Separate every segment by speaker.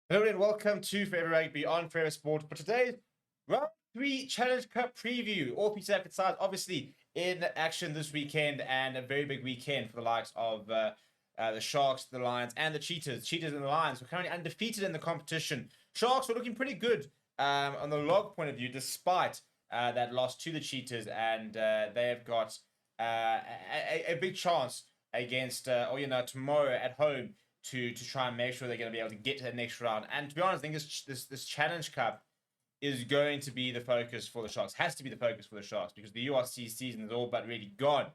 Speaker 1: Hello and welcome to Forever Rugby on Forever Sports. For today's Rugby Challenge Cup preview, all PCF sides obviously in action this weekend, and a very big weekend for the likes of the Sharks, the Lions, and the Cheetahs. Cheetahs and the Lions were currently undefeated in the competition. Sharks were looking pretty good on the log point of view, despite that loss to the Cheetahs, and they have got a big chance against, tomorrow at home to try and make sure they're going to be able to get to the next round. And to be honest, I think this Challenge Cup is going to be the focus for the Sharks. Has to be the focus for the Sharks because the URC season is all but really gone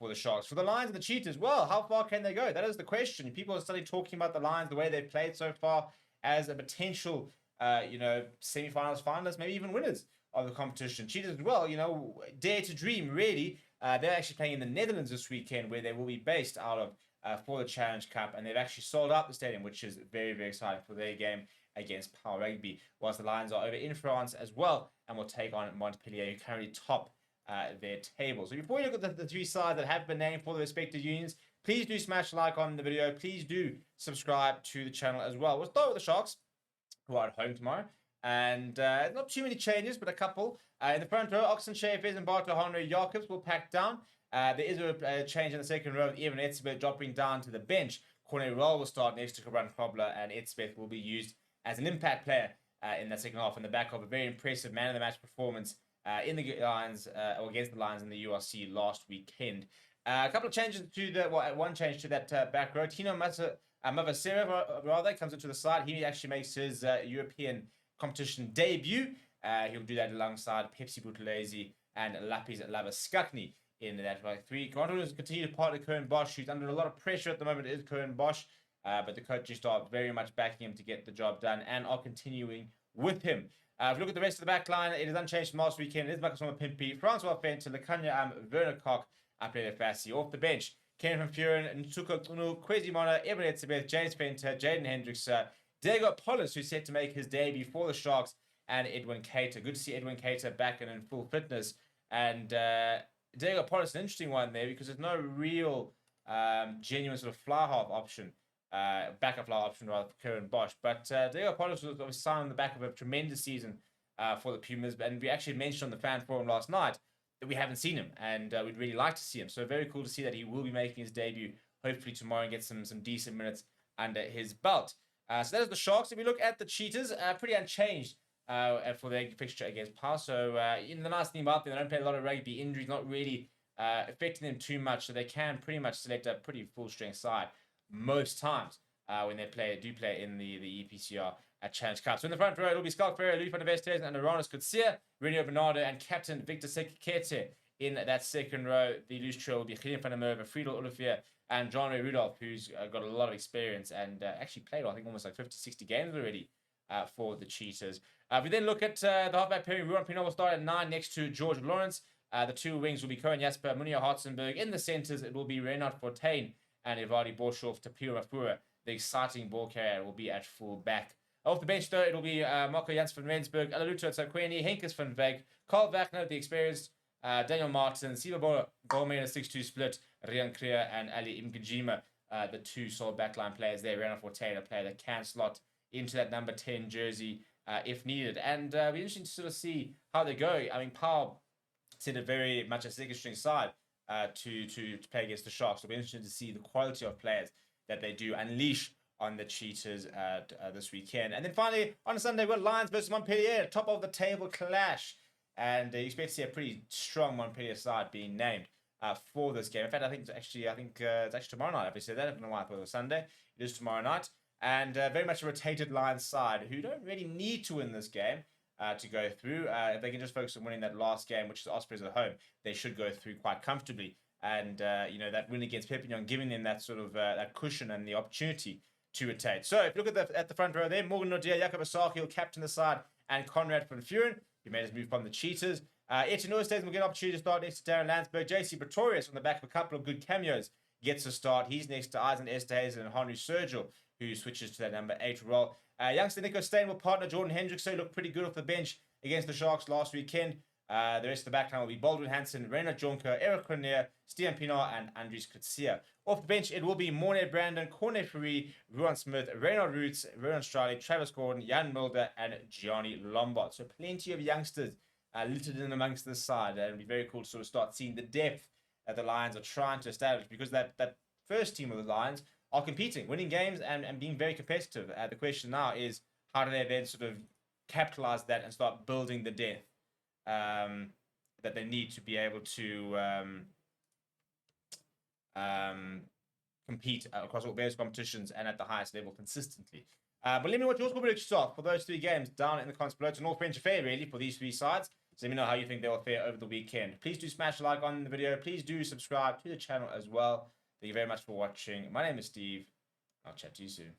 Speaker 1: for the Sharks. For the Lions and the Cheetahs, well, how far can they go? That is the question. People are starting talking about the Lions, the way they've played so far, as a potential, semi-finals, finalists, maybe even winners of the competition. Cheetahs as well, dare to dream, really. They're actually playing in the Netherlands this weekend, where they will be based out of for the Challenge Cup, and they've actually sold out the stadium, which is very, very exciting for their game against Power Rugby, whilst the Lions are over in France as well and will take on Montpellier, who currently top their table. So before you look at the three sides that have been named for the respective unions, please do smash like on the video. Please do subscribe to the channel as well. We'll start with the Sharks, who are at home tomorrow. And not too many changes, but a couple. In the front row, Oxen, Fez, and Bartle, Henry, Jacobs will pack down. There is a change in the second row with Evan Etzebeth dropping down to the bench. Corne Roll will start next to Cabran Krobler, and Etzebeth will be used as an impact player in the second half on the back of a very impressive man of the match performance in the Lions or against the Lions in the URC last weekend. A couple of changes to one change to that back row. Tino Mavasera rather comes into the side. He actually makes his European competition debut. He'll do that alongside Pepsi Buthelezi and Lapis Labaskakni in that three. Grant will continue to partner Currie Bosch, who's under a lot of pressure at the moment. It is Currie Bosch, but the coaches are very much backing him to get the job done and are continuing with him. If you look at the rest of the back line, it is unchanged from last weekend. It is Makasoma Pimpi, Francois Fent, Lekanya Werner Koch, and Peter Fassi. Off the bench, Ken van Furen, Ntuka Kunu, Kwesi Mona, Evan Etzebeth, James Fenter, Jaden Hendricks, Diego Polis, who's set to make his debut for the Sharks, and Edwin Cater. Good to see Edwin Cater back and in full fitness. And Diego Polis, an interesting one there because there's no real genuine sort of fly half option, backup fly option rather for Currie Bosch. But Diego Polis was obviously signed on the back of a tremendous season for the Pumas. And we actually mentioned on the fan forum last night that we haven't seen him, and we'd really like to see him. So very cool to see that he will be making his debut hopefully tomorrow and get some decent minutes under his belt. So that is the Sharks. If we look at the Cheetahs, pretty unchanged for their fixture against Power. So the nice thing about them, they don't play a lot of rugby. Injuries not really affecting them too much, so they can pretty much select a pretty full-strength side most times when they do play in the EPCR at Challenge Cup. So in the front row, it'll be Schalk Ferreira, Louis van der Vestes, and Uranus Kutsia, Renio Bernardo, and Captain Victor Sekete. In that second row, the loose trio will be Gideon van der Merwe, Friedel Olivier, and John Ray Rudolph, who's got a lot of experience and actually played, I think, almost like 50, 60 games already for the Cheetahs. If we then look at the halfback pairing, Ruan Pino will start at 9 next to George Lawrence. The two wings will be Cohen Jasper, Munir Hartzenberg. In the centres, it will be Reinhard Fortain and Evadi Borshoff, Tapio Mafura. The exciting ball carrier will be at full back. Off the bench, though, it will be Marco Jans van Rensburg, Alaluto Tsakweni, Henkes van Veek, Carl Wagner, the experienced, Daniel Martin, Siva Bowman, a 6-2 split, Rian Kriya, and Ali Imgajima, the two solid backline players there. Reinhard Fortain, a player that can slot into that number 10 jersey if needed. And it'll be interesting to sort of see how they go. I mean, Powell said a very much a second string side to play against the Sharks. It'll be interesting to see the quality of players that they do unleash on the Cheetahs this weekend. And then finally, on Sunday, we've got Lions versus Montpellier, top of the table clash. And you expect to see a pretty strong Montpellier side being named for this game. In fact, I think it's actually tomorrow night. If I said that, I don't know why I thought it was Sunday. It is tomorrow night. And very much a rotated Lions side who don't really need to win this game to go through. If they can just focus on winning that last game, which is Ospreys at home, they should go through quite comfortably. And, that win against Perpignan, giving them that sort of that cushion and the opportunity to rotate. So if you look at the front row there, Morgan Nordia, Jakob Asaki will captain the side, and Conrad van Furen, who made his move from the Cheetahs. Etienne Oosthuizen will get an opportunity to start next to Darren Landsberg. JC Pretorius on the back of a couple of good cameos gets a start. He's next to Eisen Esterhazen and Henry Sergil, who switches to that number 8 role. Youngster Nico Stein will partner Jordan Hendricks, so he looked pretty good off the bench against the Sharks last weekend. The rest of the backline will be Baldwin Hansen, Reina Jonker, Eric Cornier, Stian Pinar, and Andries Kutsia. Off the bench, it will be Morne Brandon, Corne Ferry, Ruan Smith, Reynard Roots, Ronan Straley, Travis Gordon, Jan Mulder, and Gianni Lombard. So plenty of youngsters littered in amongst this side. And it'll be very cool to sort of start seeing the depth that the Lions are trying to establish, because that first team of the Lions are competing, winning games, and being very competitive. The question now is, how do they then sort of capitalize that and start building the depth that they need to be able to compete across all various competitions and at the highest level consistently. But let me know what your score predictions are for those 3 games down in the comments below. It's an all French affair, really, for these 3 sides. So let me know how you think they will fare over the weekend. Please do smash a like on the video. Please do subscribe to the channel as well. Thank you very much for watching. My name is Steve. I'll chat to you soon.